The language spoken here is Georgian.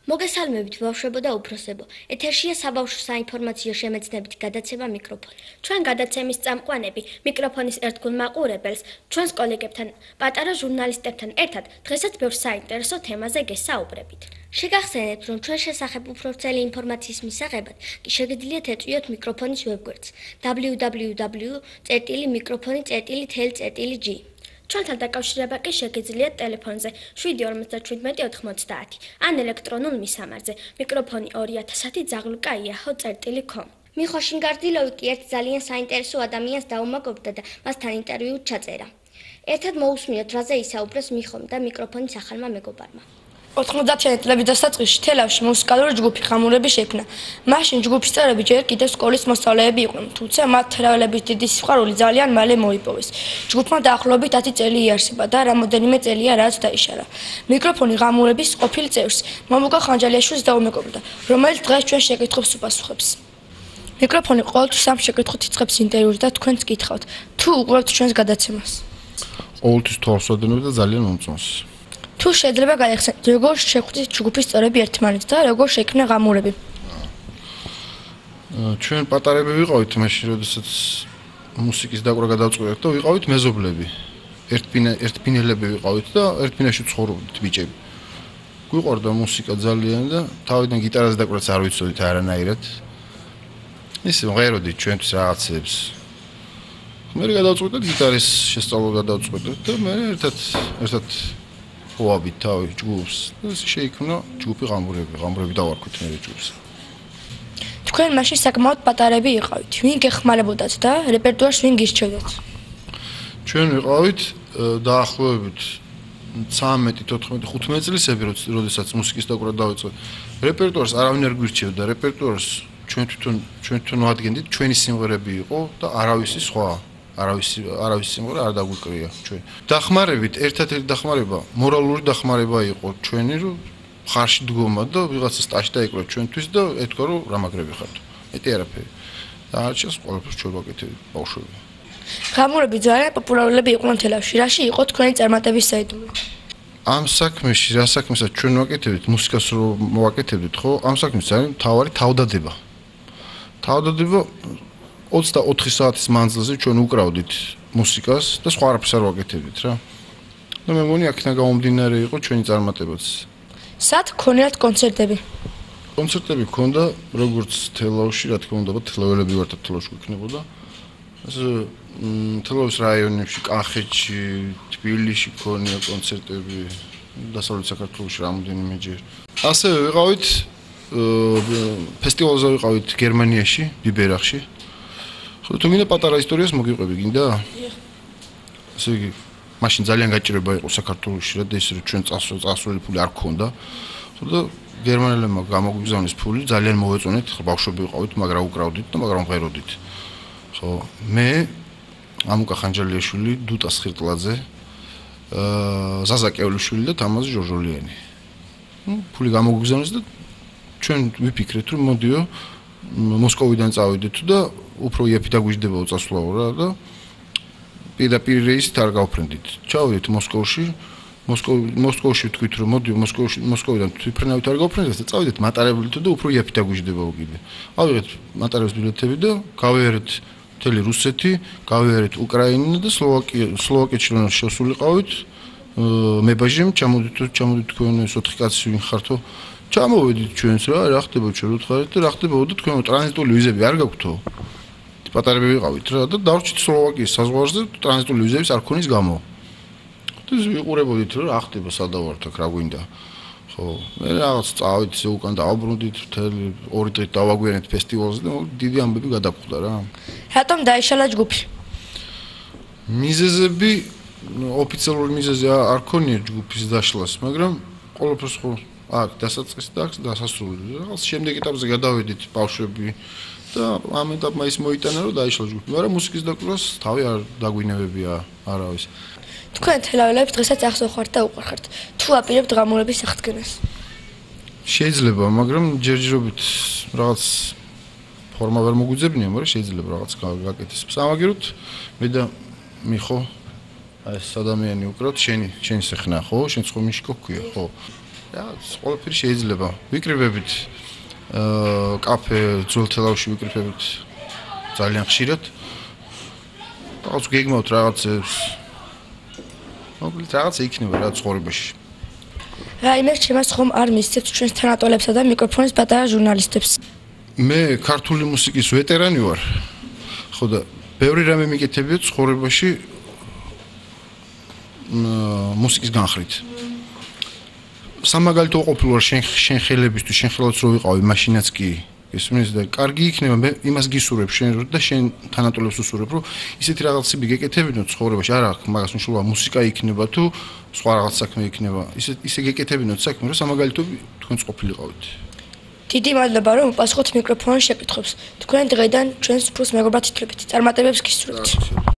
მოგესალმებით ბავშვებო და უფროსებო. ეთერშია საბავშვო საინფორმაციო შემეცნებითი გადაცემა მიკროფონი. ჩვენ გადაცემის წამყვანები მიკროფონის ერთგულ მაყურებელს, ჩვენს კოლეგებთან, პატარა ჟურნალისტებთან ერთად დღესაც ბევრ საინტერესო თემაზე გესაუბრებით. შეგახსენებთ, რომ ჩვენ შესახებ უფრო ვრცელი ინფორმაციის მისაღებად კი შეგიძლიათ ეწვიოთ მიკროფონის ვებგვერდს www.mikrofoni.tl.g. ჩვენთან დაკავშირება კი შეგიძლიათ ტელეფონზე 757-90 ან ელექტრონულ მისამართზე მიკროფონი 2010@yahoo.com. მიხო შინგარდილოვი კი ერთ ძალიან საინტერესო ადამიანს დაუმაგრებდა და მასთან ინტერვიუ ჩაწერა. ერთად მოусმინოთ, რაზე ისაუბროს მიხომ და მიკროფონის ახალმა მეგობარმა. 90-იანი წლების დასაწყისში თელავში მუსიკალური ჯგუფი ღამურები შექმნა. მაშინ ჯგუფის წევრები ჯერ კიდევ სკოლის მოსწავლეები იყვნენ, თუმცა მათ თელაველების დიდი სიყვარული ძალიან მალე მოიპოვეს. ჯგუფმა დაახლოებით 10 წელი იარსება და რამოდენიმე წელია რაც დაიშალა. მიკროფონი ღამურების ყოფილ წევრს, მამუკა ხანჯალიაშვილს დაუმეგობრდა, რომელიც დღეს ჩვენ შეკითხვებს უპასუხებს. მიკროფონი ყოველთვის ამ შეკითხვით იწყებს ინტერვიუს და თქვენც გითხავთ, თუ უყურებთ ჩვენს გადაცემას. ყოველთვის თვალსაჩინო და ძალიან მომწონს. თუ შეიძლება გაიხსენოთ, როგორ შეხვდით ჯგუფის წევრები ერთმანეთს და როგორ შეიქმნა ღამურები? ჩვენ პატარები ვიყავით მაშინ, როდესაც მუსიკის დაკვრა გადავწყვეტეთ და ვიყავით მეზობლები. ერთბინელები ვიყავით და ერთბინაში ცხოვრობდით ბიჭები. გვიყვარდა მუსიკა ძალიან და თავიდან გიტარაზე დაკვრაც არ ვიცოდით არანაირად. ისე ვღეროდით ჩვენთვის რაღაცებს. მე გადავწყვეტეთ გიტარის შესწავლა გადავწყვეტეთ და მე ერთად ვავით თავი ჯგუფს. ეს შეიქმნა ჯგუფი ღამურები დავარქვით მე ჯგუფს. თქვენ მაშინ საკმაოდ პატარები იყავით. ვინ გეხმარებოდათ და რეპერტუარს ვინ გირჩევდათ? ჩვენ ვიყავით დაახლოებით 13-14-15 წლისები, როდესაც მუსიკის დაკვრა დავიწყეთ. რეპერტუარს არავინ არ გვირჩევდა, რეპერტუარს ჩვენ თვითონ ვადგენდით, ჩვენი სიმღერები იყო და არავისი სხვა არავის სიმღერა არ დაგვიკრია ჩვენ. დახმარებით, ერთადერთი დახმარება, მორალური დახმარება იყო ჩვენი, რომ ხარში დგომა და ვიღაცა სტაჟი დაიკრა ჩვენთვის და ეთქვა, რომ რა მაგრები ხართ. მეტი არაფერი. და არჩევს ყველაფერს ჩვენ ვაკეთებთ ბავშვები. ღამურები ძალიან პოპულარულები იყვნენ თელავში. რაში იყო თქვენი წარმატების საიდუმლო? ამ საქმეში, რა საქმესაც ჩვენ ვაკეთებთ, მუსიკას რო მოვაკეთებთ, ხო? ამ საქმეს არის მთავარი თავდადება. თავდადება 24 საათის მანძილზე ჩვენ უკრავდით მუსიკას და სხვა არაფერს არ ვაკეთებდით რა. და მე მგონი აქედან გამომდინარე იყო ჩვენი წარმატებაც. სად გქონიათ კონცერტები? კონცერტები გქონდა როგორც თელავში, რა თქმა უნდა, თელაველები ვართ თელავში გვიქნებოდა. ეს თელავის რაიონებში, კახეთში, თბილისში გქონია კონცერტები, დასავლეთ საქართველოში რამოდენიმეჯერ. ასევე ვიყავით ფესტივალზე ვიყავით გერმანიაში, ბიბერახში. თუ გინდა პატარა ისტორიას მოგიყვები, გინდა? ესე იგი, მაშინ ძალიან გაჭირება იყო საქართველოში რა და ის რომ ჩვენ წასული ფული არ გქონდა. და გერმანელებმა გამოგვიგზავნეს ფული, ძალიან მოვეწონეთ, ბავშვები ვიყავით, მაგრამ უკრავდით და მაგრამ ვღეროდით. ხო, მე მამუკა ხანჯალიაშვილი, დუტა სხირტლაძე, ზაზა კევლიშვილი და თამაზ ჟორჟოლიანი. ფული გამოგვიგზავნეს და ჩვენ ვიფიქრეთ, რომ მოდიო მოსკოვიდან წავიდეთ და უფრო იაფი დაგვიждდება წასვლაო რა და პირდაპირ რეისით არ გავფრენდით. ჩავიდეთ მოსკოვში. მოსკოვში ვთქვით, რომ მოდიო მოსკოვიდან თვითფრენავით არ გავფრენდეთ და წავიდეთ მატარებლით და უფრო იაფი დაგვიждდება უკიდე. ავიღეთ მატარებლის ბილეთები და გავიარეთ მთელი რუსეთი, გავიარეთ უკრაინა და სლოვაკეთში რომ შესულიყავით. მებაჟემ ჩამოდით თქვენ ეს 4 კაცი ვინ ხართო? ჩამოვედით ჩვენს რა ხდება ჩვენ უთხარით და რა ხდებოდა და თქვენ ტრანზიტული ვიზები არ გაგვთო. პატარები ვიყავით რა და დავრჩით სლოვაკიის საზღვარზე ტრანზიტული ვიზების არ ქონის გამო. და ვიყურებოდით რა ხდება სადავართ აქ რა გვინდა. ხო, მე რაღაც წავით ისე უკან დავაბრუნდით მთელი 2 დღით დავაგვიანეთ ფესტივალზე და დიდი ამბები გადაგხვდა რა. რატომ დაიშალა ჯგუფი? მიზეზები ოფიციალური მიზეზი არ ქონია ჯგუფის დაშლას, მაგრამ ყველაფერს ხო აქ დასაწყისი და აქ დასასრული. რაღაც შემდეგ ეტაპზე გადავედით ბავშვები და ამ ეტაპმა ის მოიტანა რომ დაიშალა ჯგუფი, მაგრამ მუსიკის დაკვრას თავი არ დაგვინებებია არავის. თქვენ თელაველებს დღესაც ახსოვხართ და უყვარხართ. თუ აპირებთ ღამურების აღდგენას? შეიძლება, მაგრამ ჯერჯერობით რაღაც ფორმა ვერ მოგვიძებნია, მაგრამ შეიძლება რაღაც გაკეთდეს. სამაგეროთ მე და მიხო ეს ადამიანი უკრავთ შენი სეხნა ხო? შენ ხო მიშკო ქვია ხო? რაღაც ყველაფერი შეიძლება. ვიკრიბებით კაფე ძველ თელავში ვიკრიბებით ძალიან ხშირად. რაღაც გეგმავთ რაღაცებს. მოკლედ რაღაცა იქნება რა ცხოვრებაში. რაიმეს ჩემას ხომ არ მისცემთ ჩვენს თანატოლებსა და მიკროფონის პატარა ჟურნალისტებს. მე ქართული მუსიკის ვეტერანი ვარ. ხო და ბევრი რამე მიკეთებია ცხოვრებაში მუსიკის განხრით. სამაგალითო ყოფილი ვარ შენ ხელებისთვის, შენ ხელაც რო ვიყავი, მაშინაც კი ისმის და კარგი იქნება, მე იმას გისურვებ შენ და შენ თანატოლებს უსურვებ, რომ ისეთი რაღაცები გეკეთებინო ცხოვრებაში, არა აქვს მაგას მნიშვნელობა, მუსიკა იქნება თუ სხვა რაღაც საქმე იქნება. ისე გეკეთებინოთ საქმე, რომ სამაგალითო თქვენც ყოფილიყავით. დიდი მადლობა რომ უპასუხოთ მიკროფონის შეკითხვებს. თქვენ დღეიდან ჩვენს უფროს მეგობრად ითვლებით. წარმატებებს გისურვებთ.